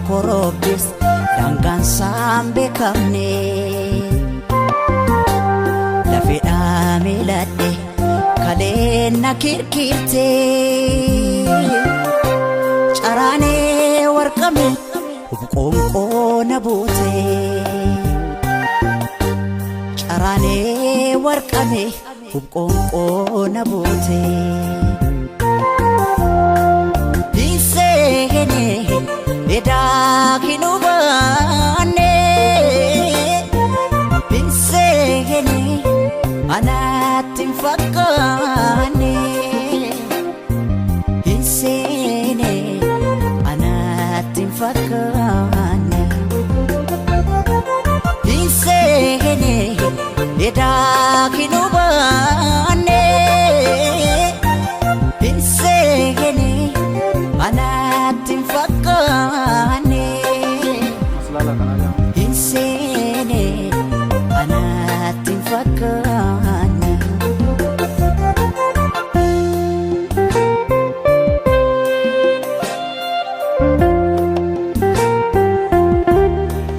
korobis dangaan sambe kamne lafedha milade kalena kirkirte carane warqame hubqonqo nabute carane warqame hubqonqo nabute disene edakinu bane disene anatin fakane disene anatin fakane